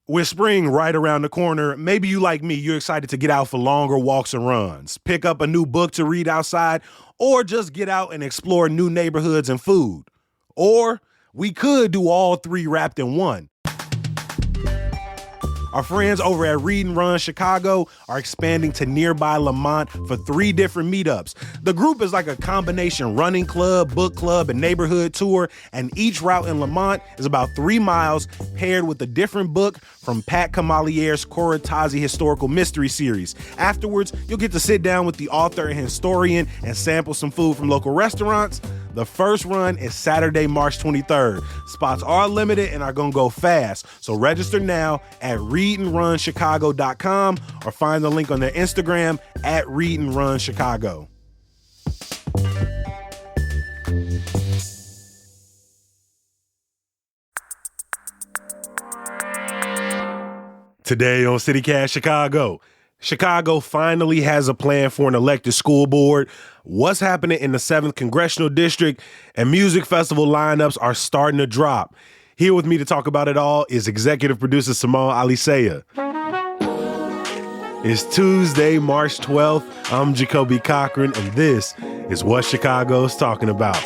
With spring right around the corner, maybe you like me, you're excited to get out for longer walks and runs, pick up a new book to read outside, or just get out and explore new neighborhoods and food. Or we could do all three wrapped in one. Our friends over at Read and Run Chicago are expanding to nearby Lamont for 3 different meetups. The group is like a combination running club, book club, and neighborhood tour, and each route in Lamont is about 3 miles paired with a different book from Pat Kamalier's Coratazi Historical Mystery Series. Afterwards, you'll get to sit down with the author and historian and sample some food from local restaurants. The first run is Saturday, March 23rd. Spots are limited and are going to go fast, so register now at readandrunchicago.com or find the link on their Instagram at readandrunchicago. Today on CityCast Chicago, Chicago finally has a plan for an elected school board. What's happening in the 7th Congressional District, and music festival lineups are starting to drop. Here with me to talk about it all is executive producer Simone Alisea. It's Tuesday, March 12th. I'm Jacoby Cochran, and this is what Chicago's talking about.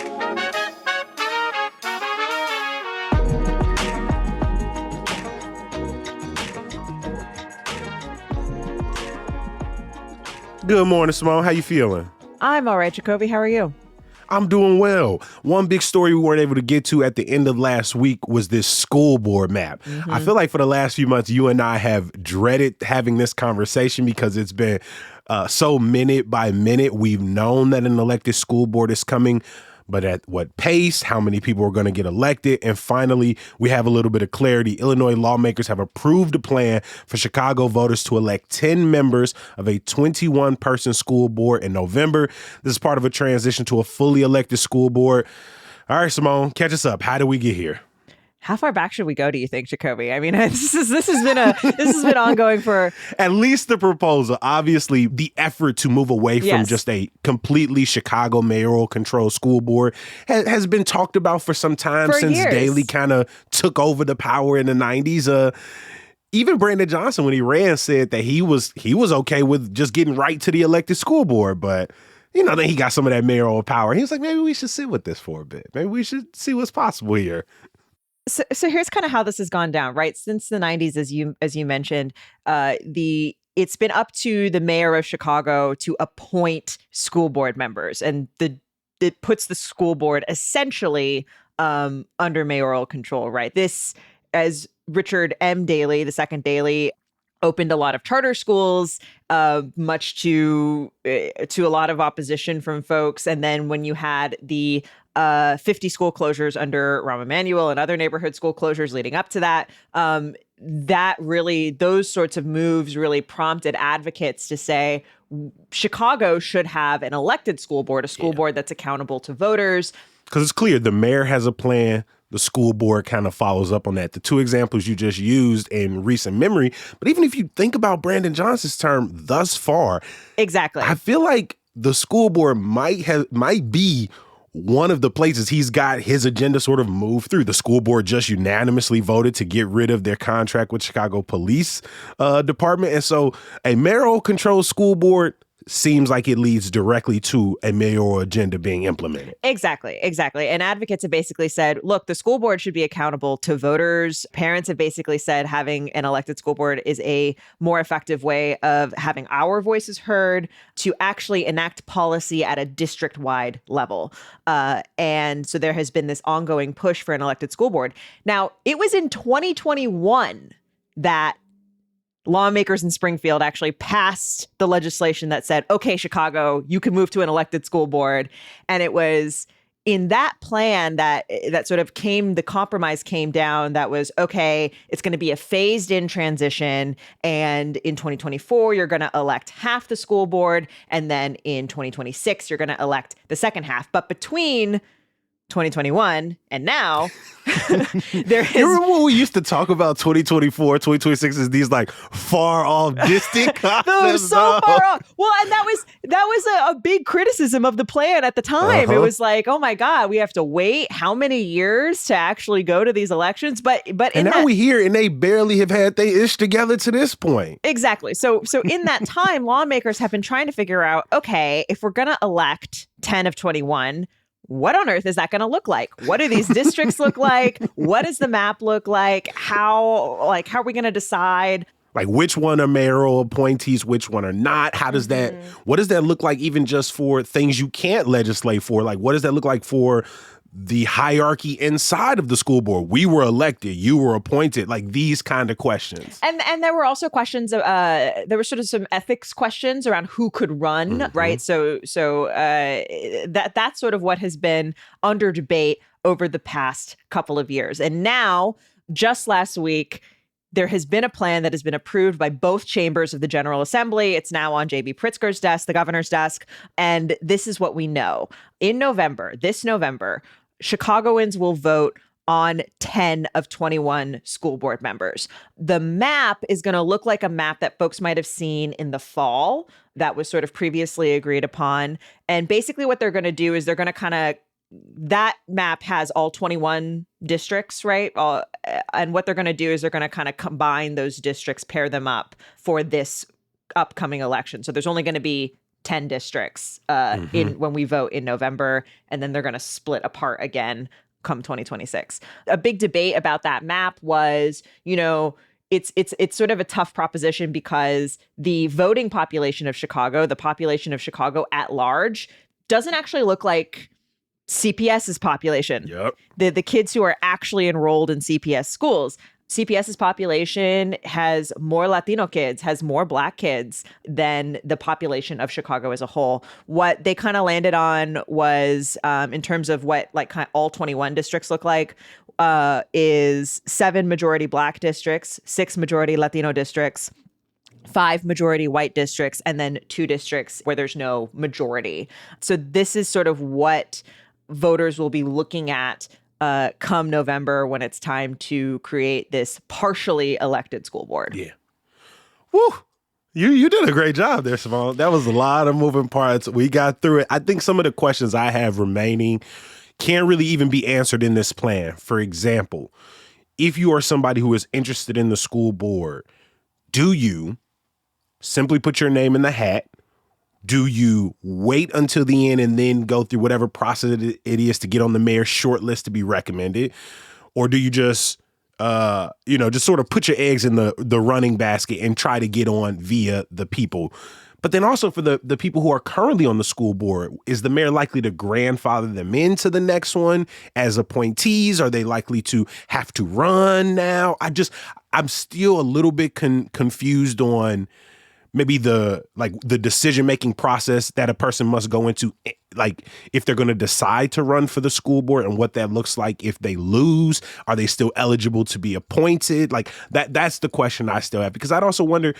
Good morning, Simone. How you feeling? I'm all right, Jacoby. How are you? I'm doing well. One big story we weren't able to get to at the end of last week was this school board map. I feel like for the last few months, you and I have dreaded having this conversation because it's been so minute by minute. We've known that an elected school board is coming, but at what pace, how many people are going to get elected, and finally, we have a little bit of clarity. Illinois lawmakers have approved a plan for Chicago voters to elect 10 members of a 21-person school board in November. This is part of a transition to a fully elected school board. All right, Simone, catch us up. How did we get here? How far back should we go, do you think, Jacoby? I mean, this has been ongoing for at least the proposal. Obviously, the effort to move away from just a completely Chicago mayoral controlled school board has been talked about for some time since years. Daley kind of took over the power in the 90s. Even Brandon Johnson, when he ran, said that he was okay with just getting right to the elected school board, but then he got some of that mayoral power. He was like, maybe we should sit with this for a bit. Maybe we should see what's possible here. So here's kind of how this has gone down, right? Since the 90s, as you mentioned, it's been up to the mayor of Chicago to appoint school board members, and it puts the school board essentially under mayoral control, right? This, as Richard M. Daley, the second Daley, opened a lot of charter schools, much to a lot of opposition from folks, and then when you had the 50 school closures under Rahm Emanuel and other neighborhood school closures leading up to that, those sorts of moves really prompted advocates to say Chicago should have an elected school board, a school board that's accountable to voters. Because it's clear the mayor has a plan. The school board kind of follows up on that. The two examples you just used in recent memory. But even if you think about Brandon Johnson's term thus far, exactly, I feel like the school board might be one of the places he's got his agenda sort of moved through. The school board just unanimously voted to get rid of their contract with Chicago Police Department. And so a mayoral controlled school board seems like it leads directly to a mayoral agenda being implemented. Exactly. And advocates have basically said, look, the school board should be accountable to voters. Parents have basically said having an elected school board is a more effective way of having our voices heard to actually enact policy at a district-wide level. And so there has been this ongoing push for an elected school board. Now, it was in 2021 that lawmakers in Springfield actually passed the legislation that said, okay, Chicago, you can move to an elected school board. And it was in that plan that sort of the compromise came down that was, okay, it's going to be a phased in transition. And in 2024, you're going to elect half the school board. And then in 2026, you're going to elect the second half. But between 2021, and now there is. You remember when we used to talk about 2024, 2026 as these like far off distant concepts? They're so far off. Well, and that was a big criticism of the plan at the time. It was like, oh my God, we have to wait how many years to actually go to these elections? But and now we hear, and they barely have had their ish together to this point. Exactly. So in that time, lawmakers have been trying to figure out, okay, if we're gonna elect 10 of 21. What on earth is that going to look like? What do these districts look like? What does the map look like? How are we going to decide? Like which one are mayoral appointees, which one are not? How does that, what does that look like even just for things you can't legislate for? Like what does that look like for the hierarchy inside of the school board? We were elected, you were appointed, like these kind of questions. And there were also questions of, there were sort of some ethics questions around who could run, right? So that's sort of what has been under debate over the past couple of years. And now, just last week, there has been a plan that has been approved by both chambers of the General Assembly. It's now on J.B. Pritzker's desk, the governor's desk. And this is what we know. In November, this November, Chicagoans will vote on 10 of 21 school board members. The map is going to look like a map that folks might have seen in the fall that was sort of previously agreed upon. And basically what they're going to do is they're going to kind of, that map has all 21 districts, right? And what they're going to do is they're going to kind of combine those districts, pair them up for this upcoming election. So there's only going to be 10 districts in when we vote in November, and then they're going to split apart again come 2026. A big debate about that map was, it's sort of a tough proposition because the voting population of Chicago, the population of Chicago at large, doesn't actually look like CPS's population. Yep. The kids who are actually enrolled in CPS schools. CPS's population has more Latino kids, has more Black kids than the population of Chicago as a whole. What they kind of landed on was, in terms of what all 21 districts look like, is 7 majority Black districts, 6 majority Latino districts, 5 majority white districts, and then 2 districts where there's no majority. So this is sort of what voters will be looking at come November when it's time to create this partially elected school board. Yeah. Woo. You did a great job there, Simone. That was a lot of moving parts. We got through it. I think some of the questions I have remaining can't really even be answered in this plan. For example, if you are somebody who is interested in the school board, do you simply put your name in the hat? Do you wait until the end and then go through whatever process it is to get on the mayor's short list to be recommended? Or do you just, just sort of put your eggs in the running basket and try to get on via the people? But then also for the people who are currently on the school board, is the mayor likely to grandfather them into the next one as appointees? Are they likely to have to run now? I'm still a little bit confused on maybe the decision-making process that a person must go into, like if they're going to decide to run for the school board and what that looks like. If they lose, are they still eligible to be appointed? Like that's the question I still have, because I'd also wonder,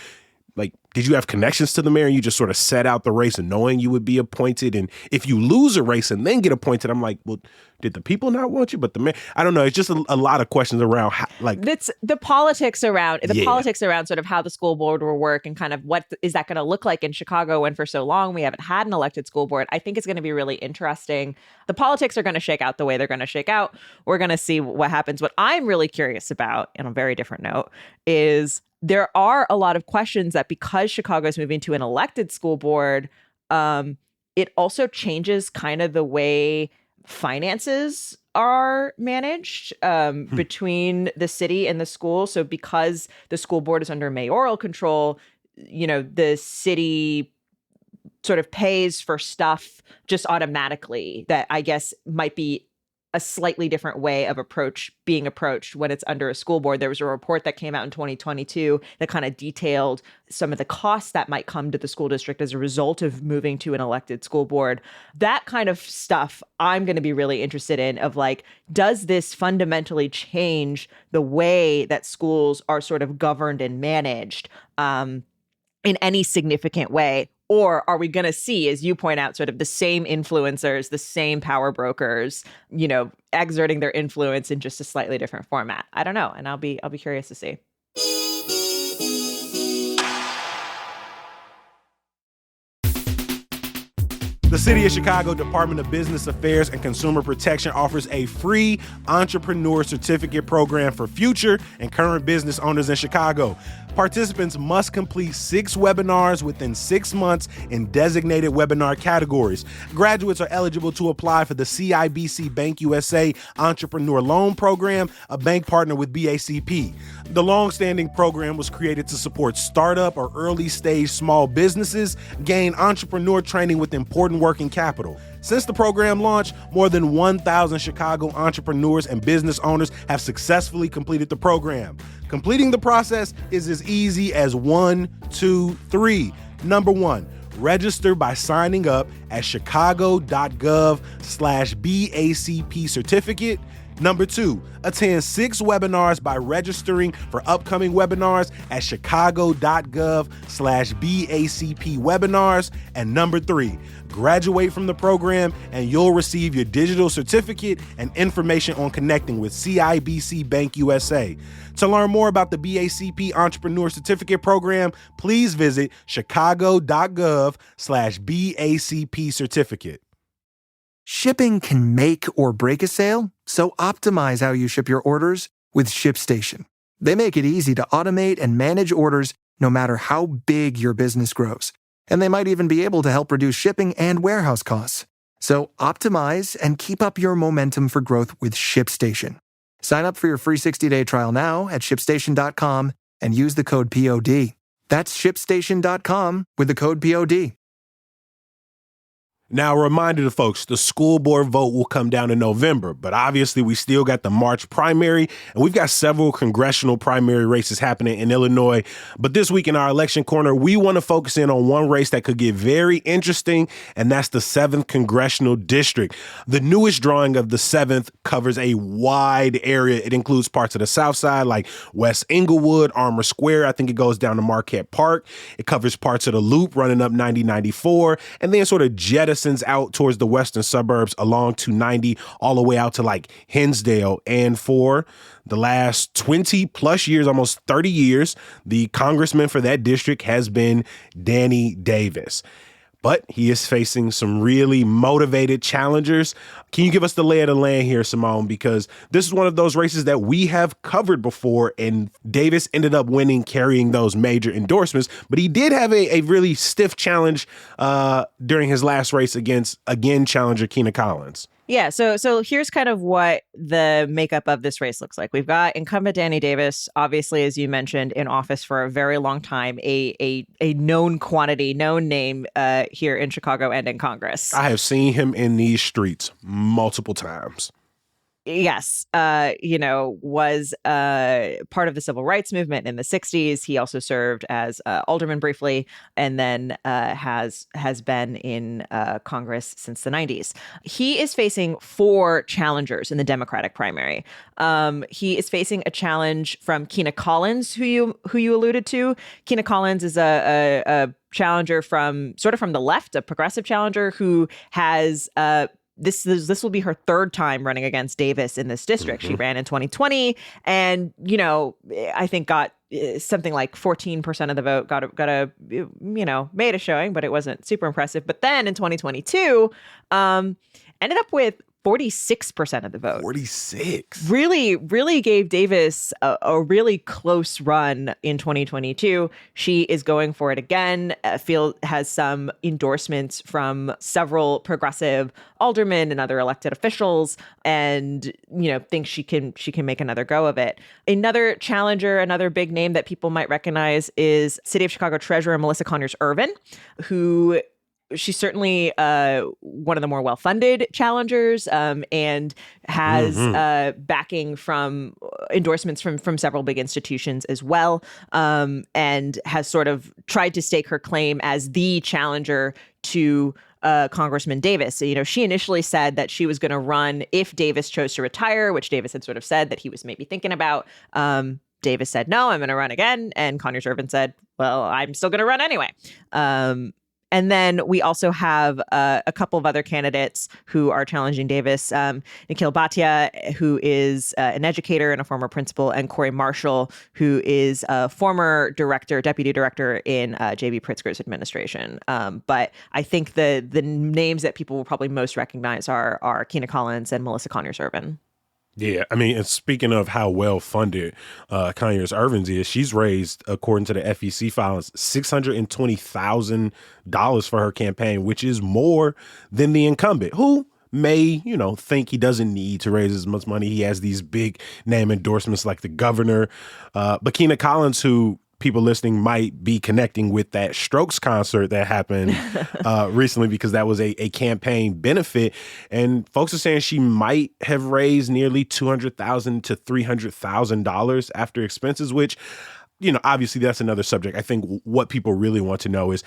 like, did you have connections to the mayor and you just sort of set out the race and knowing you would be appointed? And if you lose a race and then get appointed, I'm like, well, did the people not want you? But the mayor, I don't know. It's just a lot of questions around that's the politics around politics around sort of how the school board will work and kind of what is that going to look like in Chicago when for so long we haven't had an elected school board. I think it's going to be really interesting. The politics are going to shake out the way they're going to shake out. We're going to see what happens. What I'm really curious about, on a very different note, is there are a lot of questions that because Chicago is moving to an elected school board, it also changes kind of the way finances are managed between the city and the school. So because the school board is under mayoral control, the city sort of pays for stuff just automatically that I guess might be a slightly different way of being approached when it's under a school board. There was a report that came out in 2022 that kind of detailed some of the costs that might come to the school district as a result of moving to an elected school board. That kind of stuff I'm going to be really interested in, of like, does this fundamentally change the way that schools are sort of governed and managed in any significant way? Or are we going to see, as you point out, sort of the same influencers, the same power brokers, exerting their influence in just a slightly different format? I don't know, and I'll be curious to see. The City of Chicago Department of Business Affairs and Consumer Protection offers a free entrepreneur certificate program for future and current business owners in Chicago. Participants must complete 6 webinars within 6 months in designated webinar categories. Graduates are eligible to apply for the CIBC Bank USA Entrepreneur Loan Program, a bank partner with BACP. The long-standing program was created to support startup or early-stage small businesses gain entrepreneur training with important working capital. Since the program launched, more than 1,000 Chicago entrepreneurs and business owners have successfully completed the program. Completing the process is as easy as 1, 2, 3. Number 1, register by signing up at chicago.gov/BACP certificate. Number 2, attend 6 webinars by registering for upcoming webinars at chicago.gov/BACP webinars. And number 3, graduate from the program and you'll receive your digital certificate and information on connecting with CIBC Bank USA. To learn more about the BACP Entrepreneur Certificate Program, please visit chicago.gov/BACP certificate. Shipping can make or break a sale, so optimize how you ship your orders with ShipStation. They make it easy to automate and manage orders no matter how big your business grows. And they might even be able to help reduce shipping and warehouse costs. So optimize and keep up your momentum for growth with ShipStation. Sign up for your free 60-day trial now at ShipStation.com and use the code POD. That's ShipStation.com with the code POD. Now, a reminder to folks, the school board vote will come down in November, but obviously we still got the March primary, and we've got several congressional primary races happening in Illinois. But this week in our election corner, we want to focus in on one race that could get very interesting, and that's the 7th Congressional District. The newest drawing of the 7th covers a wide area. It includes parts of the South Side like West Englewood, Armour Square. I think it goes down to Marquette Park. It covers parts of the Loop running up 90-94, and then sort of jettisons out towards the western suburbs along 290 all the way out to like Hinsdale. And for the last 20 plus years, almost 30 years, the congressman for that district has been Danny Davis. But he is facing some really motivated challengers. Can you give us the lay of the land here, Simone? Because this is one of those races that we have covered before, and Davis ended up winning, carrying those major endorsements. But he did have a really stiff challenge during his last race against, again, challenger Keena Collins. Yeah, so here's kind of what the makeup of this race looks like. We've got incumbent Danny Davis, obviously, as you mentioned, in office for a very long time, a known quantity, known name here in Chicago and in Congress. I have seen him in these streets multiple times. Yes, was part of the civil rights movement in the 60s. He also served as alderman briefly, and then has been in Congress since the 90s. He is facing 4 challengers in the Democratic primary. He is facing a challenge from Keena Collins, who you alluded to. Keena Collins is a challenger from the left, a progressive challenger who has this will be her 3rd time running against Davis in this district. Mm-hmm. She ran in 2020 and, I think got something like 14% of the vote, got a made a showing, but it wasn't super impressive. But then in 2022, ended up with 46% of the vote. 46. Really, really gave Davis a really close run in 2022. She is going for it again. Has some endorsements from several progressive aldermen and other elected officials, and thinks she can make another go of it. Another challenger, another big name that people might recognize is City of Chicago Treasurer Melissa Conyers-Ervin, who she's certainly one of the more well-funded challengers, and has backing from endorsements from several big institutions as well, and has sort of tried to stake her claim as the challenger to Congressman Davis. So, she initially said that she was going to run if Davis chose to retire, which Davis had sort of said that he was maybe thinking about. Davis said, no, I'm going to run again. And Conyers-Ervin said, well, I'm still going to run anyway. And then we also have a couple of other candidates who are challenging Davis. Nikhil Bhatia, who is an educator and a former principal, and Corey Marshall, who is a former deputy director in J.B. Pritzker's administration. But I think the names that people will probably most recognize are Keena Collins and Melissa Conyers-Irvin. Yeah, I mean, and speaking of how well funded Conyers-Irvin's is, she's raised, according to the FEC filings, $620,000 for her campaign, which is more than the incumbent, who may, think he doesn't need to raise as much money. He has these big name endorsements like the governor. But Keena Collins, who people listening might be connecting with that Strokes concert that happened recently, because that was a campaign benefit. And folks are saying she might have raised nearly $200,000 to $300,000 after expenses, which, obviously that's another subject. I think what people really want to know is,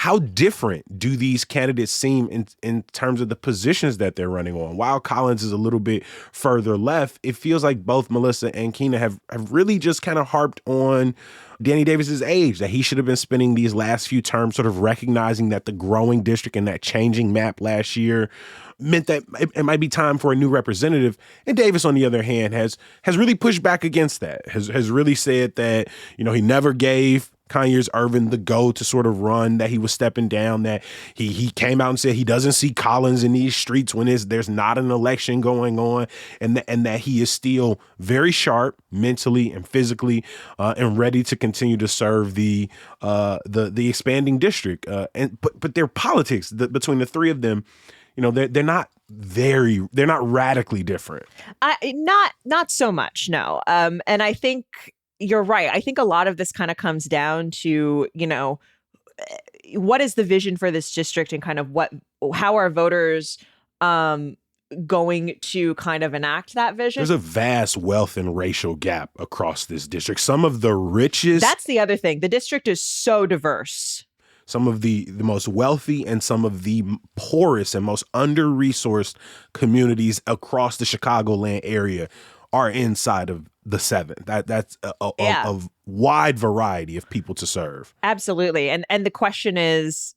how different do these candidates seem in terms of the positions that they're running on? While Collins is a little bit further left, it feels like both Melissa and Keena have really just kind of harped on Danny Davis's age, that he should have been spending these last few terms sort of recognizing that the growing district and that changing map last year meant that it might be time for a new representative. And Davis, on the other hand, has really pushed back against that, has really said that, he never gave Conyers-Irvin the go to sort of run, that he was stepping down, that he came out and said he doesn't see Collins in these streets when there's not an election going on, and that he is still very sharp mentally and physically and ready to continue to serve the expanding district. But their politics between the three of them, they're not radically different. Not so much, no. And I think you're right. I think a lot of this kind of comes down to, what is the vision for this district, and kind of how are voters going to kind of enact that vision? There's a vast wealth and racial gap across this district. Some of the richest. That's the other thing. The district is so diverse. Some of the most wealthy and some of the poorest and most under-resourced communities across the Chicagoland area are inside of the 7th. That's a wide variety of people to serve. Absolutely. And the question is,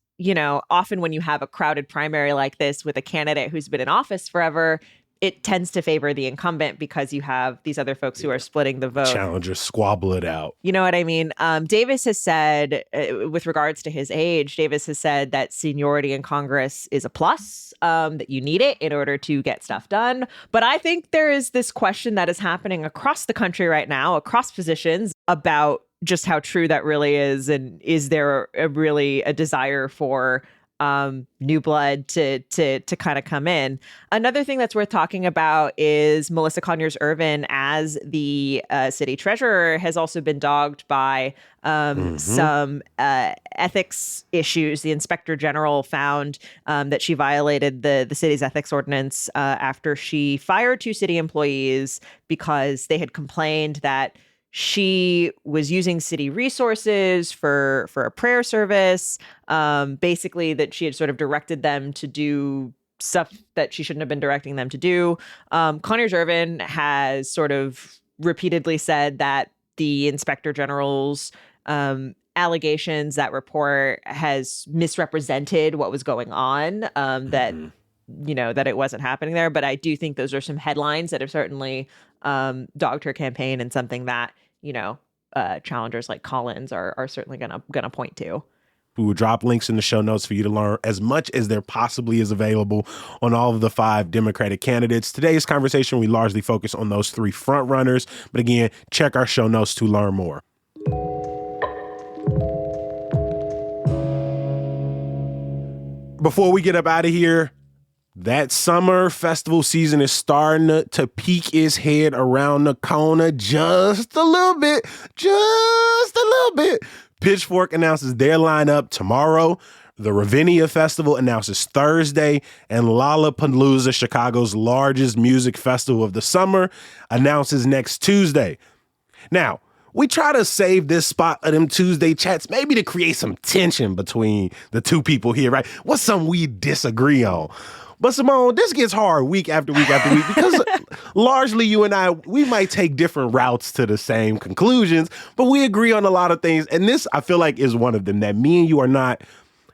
often when you have a crowded primary like this with a candidate who's been in office forever, it tends to favor the incumbent because you have these other folks who are splitting the vote. Challengers squabble it out. You know what I mean? Davis has said, with regards to his age, Davis has said that seniority in Congress is a plus, that you need it in order to get stuff done. But I think there is this question that is happening across the country right now, across positions, about just how true that really is. And is there really a desire for new blood to kind of come in? Another thing that's worth talking about is Melissa Conyers-Irvin as the city treasurer has also been dogged by some ethics issues. The inspector general found that she violated the city's ethics ordinance after she fired 2 city employees because they had complained that she was using city resources for a prayer service, basically that she had sort of directed them to do stuff that she shouldn't have been directing them to do. Conyers-Irvin has sort of repeatedly said that the inspector general's allegations, that report has misrepresented what was going on, that it wasn't happening there. But I do think those are some headlines that have certainly dogged her campaign, and something that, challengers like Collins are certainly gonna point to. We will drop links in the show notes for you to learn as much as there possibly is available on all of the 5 Democratic candidates. Today's conversation, we largely focus on those 3 front runners. But again, check our show notes to learn more. Before we get up out of here, that summer festival season is starting to peek its head around the corner just a little bit. Pitchfork announces their lineup tomorrow. The Ravinia Festival announces Thursday, and Lollapalooza, Chicago's largest music festival of the summer, announces next Tuesday. Now, we try to save this spot of them Tuesday chats maybe to create some tension between the two people here, right? What's something we disagree on? But Simone, this gets hard week after week after week because largely you and I, we might take different routes to the same conclusions, but we agree on a lot of things. And this, I feel like, is one of them, that me and you are not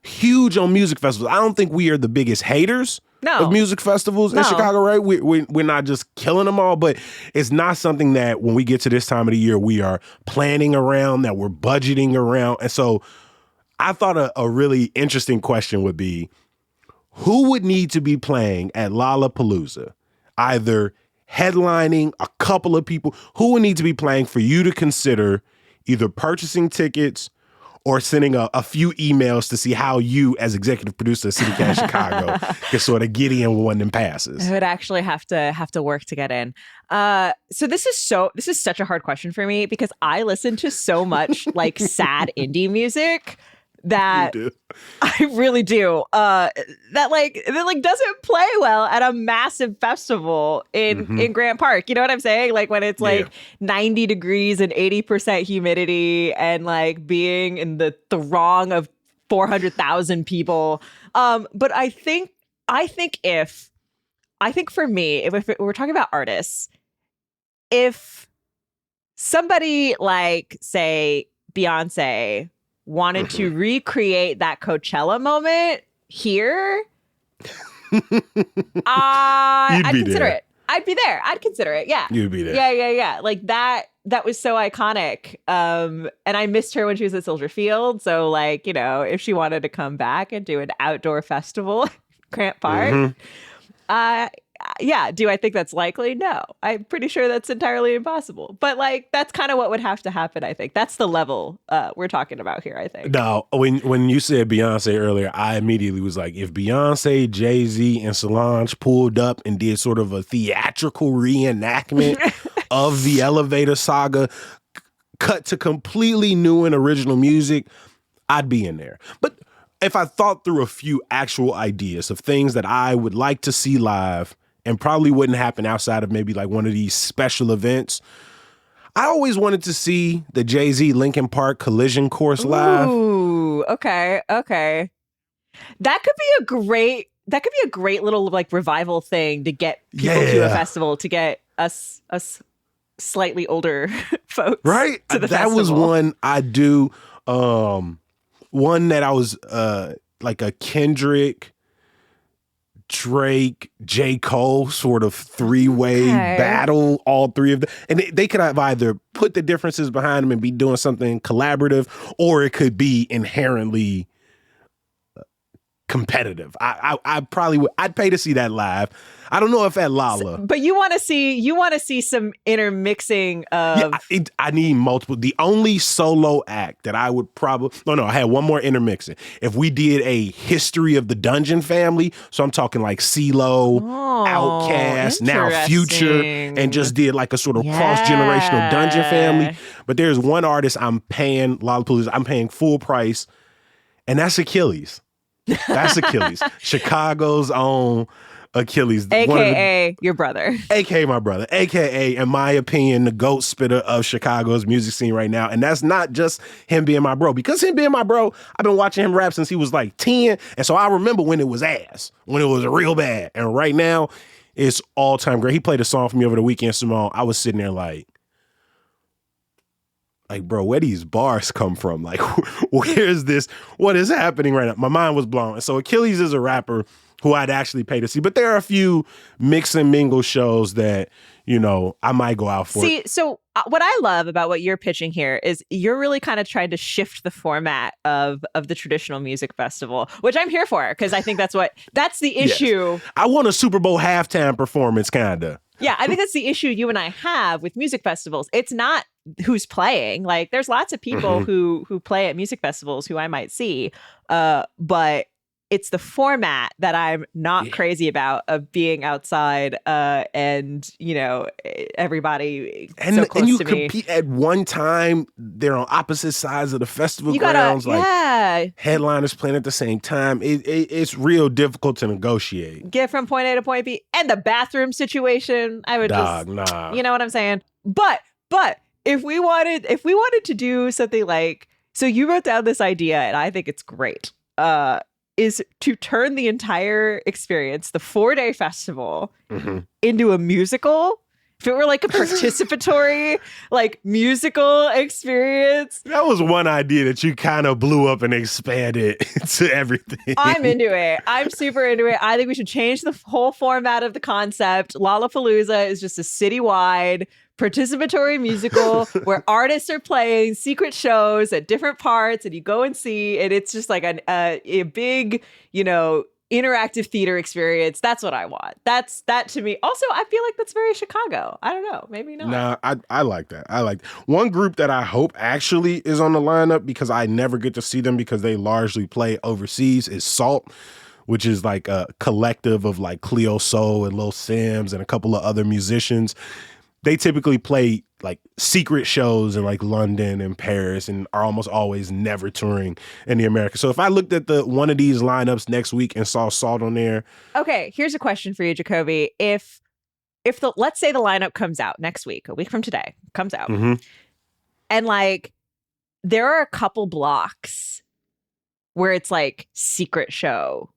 huge on music festivals. I don't think we are the biggest haters of music festivals in Chicago, right? We're not just killing them all, but it's not something that when we get to this time of the year, we are planning around, that we're budgeting around. And so I thought a really interesting question would be, who would need to be playing at Lollapalooza, either headlining a couple of people, who would need to be playing for you to consider either purchasing tickets or sending a few emails to see how you, as executive producer of City Cast Chicago, can sort of get in one of them passes? I would actually have to work to get in. So this is such a hard question for me because I listen to so much like sad indie music that I really do. That doesn't play well at a massive festival in Grant Park. You know what I'm saying? Like when it's like 90 degrees and 80% humidity and like being in the throng of 400,000 people. But I think for me, if we're talking about artists, if somebody like, say, Beyonce wanted to recreate that Coachella moment here, I'd consider it. I'd be there. I'd consider it. Yeah. You'd be there. Yeah. Like that was so iconic. And I missed her when she was at Soldier Field. So like, you know, if she wanted to come back and do an outdoor festival, Grant Park, yeah. Do I think that's likely? No. I'm pretty sure that's entirely impossible. But like, that's kind of what would have to happen, I think. That's the level we're talking about here, I think. No, when you said Beyonce earlier, I immediately was like, if Beyonce, Jay-Z, and Solange pulled up and did sort of a theatrical reenactment of the Elevator saga, cut to completely new and original music, I'd be in there. But if I thought through a few actual ideas of things that I would like to see live and probably wouldn't happen outside of maybe like one of these special events, I always wanted to see the Jay-Z Linkin Park Collision Course live. Ooh, okay. That could be a great little like revival thing to get people to a festival, to get us slightly older folks. Right? To the that festival. was one I do. One that I was like a Kendrick, Drake, J. Cole sort of three-way battle, all three of them. And they could have either put the differences behind them and be doing something collaborative, or it could be inherently competitive. I probably would. I'd pay to see that live. I don't know if at Lolla. But you want to see some intermixing of... Yeah, I need multiple. The only solo act that I would probably... No, I had one more intermixing. If we did a history of the Dungeon family, so I'm talking like CeeLo, Outkast, now Future, and just did like a sort of cross-generational Dungeon family. But there's one artist I'm paying, Lollapalooza, I'm paying full price, and that's Achilles. That's Achilles. Chicago's own Achilles. AKA your brother. AKA my brother. AKA, in my opinion, the GOAT spitter of Chicago's music scene right now. And that's not just him being my bro. Because him being my bro, I've been watching him rap since he was like 10. And so I remember when it was ass, when it was real bad. And right now, it's all time great. He played a song for me over the weekend, Simone. I was sitting there like, bro, where these bars come from? Like, where's this? What is happening right now? My mind was blown. And so Achilles is a rapper who I'd actually pay to see. But there are a few mix and mingle shows that, you know, I might go out for. See, so what I love about what you're pitching here is you're really kind of trying to shift the format of the traditional music festival, which I'm here for, because I think that's the issue. Yes. I want a Super Bowl halftime performance, kind of. Yeah, I think that's the issue you and I have with music festivals. It's not who's playing. Like, there's lots of people who play at music festivals who I might see, but it's the format that I'm not crazy about, of being outside and, you know, everybody so close and you to me. compete at one time. They're on opposite sides of the festival grounds. Headliners playing at the same time. It's real difficult to negotiate. Get from point A to point B. And the bathroom situation, I would nah. You know what I'm saying? But if we wanted to do something like, so you wrote down this idea, and I think it's great. Is to turn the entire experience, the 4-day festival, into a musical If it were like a participatory, like musical experience. That was one idea that you kind of blew up and expanded to everything. I'm into it. I'm super into it. I think we should change the whole format of the concept. Lollapalooza is just a citywide participatory musical where artists are playing secret shows at different parts and you go and see, and it's just like a big, interactive theater experience. That's what I want. That to me. Also, I feel like that's very Chicago. I don't know. Maybe not. Nah, I like that. I like one group that I hope actually is on the lineup because I never get to see them because they largely play overseas is Salt, which is like a collective of like Cleo Soul and Lil Sims and a couple of other musicians. They typically play like secret shows in like London and Paris and are almost always never touring in the Americas. So if I looked at one of these lineups next week and saw Salt on there. Okay, here's a question for you, Jacoby. If let's say the lineup comes out next week, a week from today, comes out, and like there are a couple blocks where it's like secret show.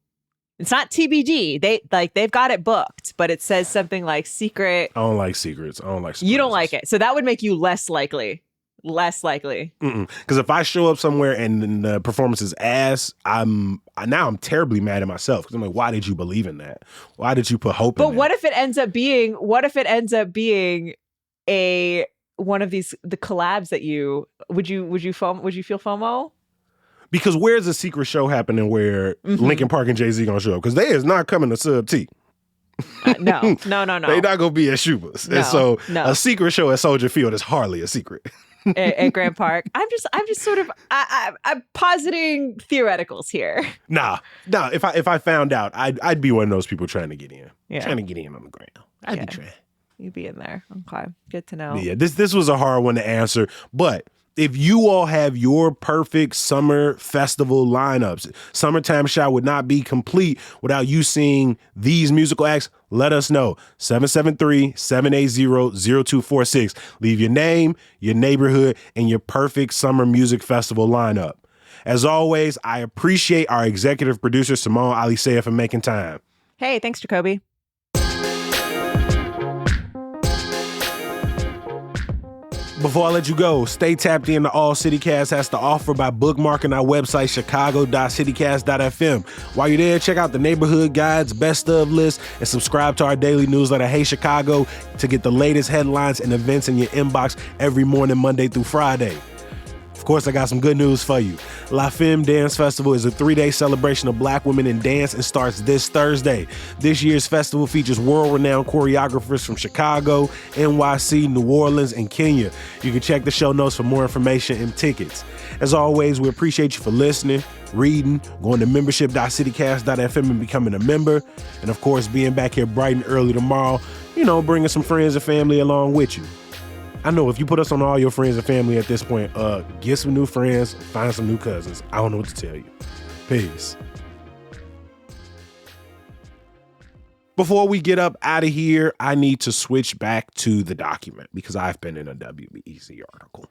It's not TBD. They've got it booked, but it says something like secret. I don't like secrets. I don't like surprises. You don't like it. So that would make you less likely. Less likely. Because if I show up somewhere and the performance is ass, I'm terribly mad at myself. Because I'm like, why did you believe in that? Why did you put hope in that? But what if it ends up being one of these the collabs that would you feel FOMO? Because where's a secret show happening where Linkin Park and Jay-Z gonna show up? Because they is not coming to Sub T. No. They not gonna be at Schuber's. No, and so no. a secret show at Soldier Field is hardly a secret. at Grant Park. I'm just sort of I'm positing theoreticals here. Nah. If I found out, I'd be one of those people trying to get in. Yeah. Trying to get in on the ground. I'd be trying. You'd be in there. Okay. Good to know. Yeah, this was a hard one to answer, but if you all have your perfect summer festival lineups, Summertime Shot would not be complete without you seeing these musical acts. Let us know. 773-780-0246. Leave your name, your neighborhood, and your perfect summer music festival lineup. As always, I appreciate our executive producer, Simone Alisea, for making time. Hey, thanks, Jacoby. Before I let you go, stay tapped in to all CityCast has to offer by bookmarking our website, chicago.citycast.fm. While you're there, check out the neighborhood guides, best of list, and subscribe to our daily newsletter, Hey Chicago, to get the latest headlines and events in your inbox every morning, Monday through Friday. Of course, I got some good news for you. La Femme Dance Festival is a 3-day celebration of Black women in dance and starts this Thursday. This year's festival features world-renowned choreographers from Chicago, NYC, New Orleans, and Kenya. You can check the show notes for more information and tickets. As always, we appreciate you for listening, reading, going to membership.citycast.fm and becoming a member. And of course, being back here bright and early tomorrow, bringing some friends and family along with you. I know if you put us on all your friends and family at this point, get some new friends, find some new cousins. I don't know what to tell you. Peace. Before we get up out of here, I need to switch back to the document because I've been in a WBEZ article.